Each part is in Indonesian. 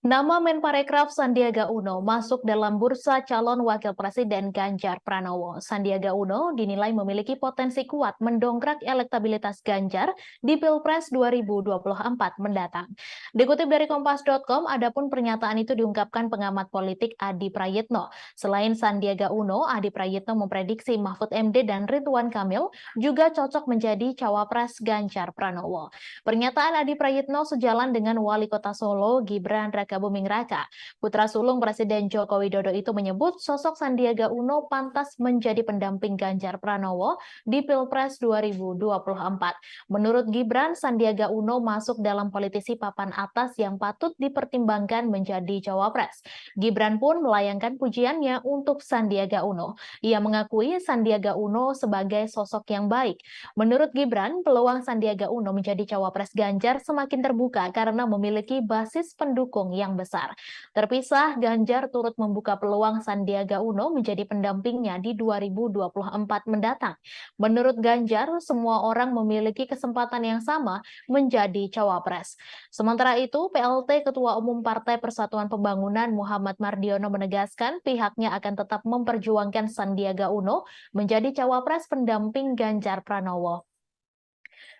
Nama Menparekraf Sandiaga Uno masuk dalam bursa calon wakil presiden Ganjar Pranowo. Sandiaga Uno dinilai memiliki potensi kuat mendongkrak elektabilitas Ganjar di Pilpres 2024 mendatang. Dikutip dari Kompas.com, adapun pernyataan itu diungkapkan pengamat politik Adi Prayitno. Selain Sandiaga Uno, Adi Prayitno memprediksi Mahfud MD dan Ridwan Kamil juga cocok menjadi cawapres Ganjar Pranowo. Pernyataan Adi Prayitno sejalan dengan Wali Kota Solo Gibran Rakabuming Raka. Putra sulung Presiden Joko Widodo itu menyebut sosok Sandiaga Uno pantas menjadi pendamping Ganjar Pranowo di Pilpres 2024. Menurut Gibran, Sandiaga Uno masuk dalam politisi papan atas yang patut dipertimbangkan menjadi cawapres. Gibran pun melayangkan pujiannya untuk Sandiaga Uno. Ia mengakui Sandiaga Uno sebagai sosok yang baik. Menurut Gibran, peluang Sandiaga Uno menjadi cawapres Ganjar semakin terbuka karena memiliki basis pendukung yang besar. Terpisah, Ganjar turut membuka peluang Sandiaga Uno menjadi pendampingnya di 2024 mendatang. Menurut Ganjar, semua orang memiliki kesempatan yang sama menjadi cawapres. Sementara itu, PLT Ketua Umum Partai Persatuan Pembangunan Muhammad Mardiono menegaskan pihaknya akan tetap memperjuangkan Sandiaga Uno menjadi cawapres pendamping Ganjar Pranowo.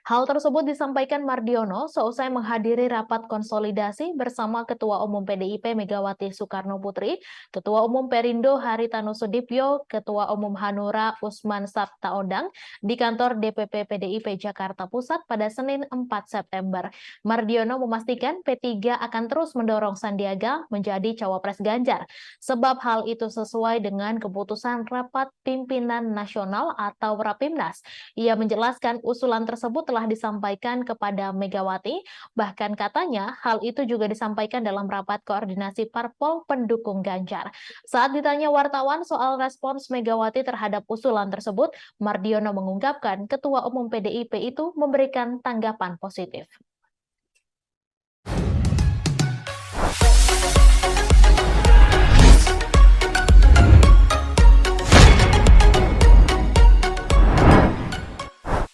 Hal tersebut disampaikan Mardiono seusai menghadiri rapat konsolidasi bersama Ketua Umum PDIP Megawati Soekarno Putri, Ketua Umum Perindo Haritanu Sudibyo, Ketua Umum Hanura Usman Sabtaodang di kantor DPP PDIP Jakarta Pusat pada Senin 4 September. Mardiono memastikan P3 akan terus mendorong Sandiaga menjadi cawapres Ganjar, sebab hal itu sesuai dengan keputusan Rapat Pimpinan Nasional atau Rapimnas. Ia menjelaskan usulan tersebut telah disampaikan kepada Megawati, bahkan katanya hal itu juga disampaikan dalam rapat koordinasi parpol pendukung Ganjar. Saat ditanya wartawan soal respons Megawati terhadap usulan tersebut, Mardiono mengungkapkan Ketua Umum PDIP itu memberikan tanggapan positif.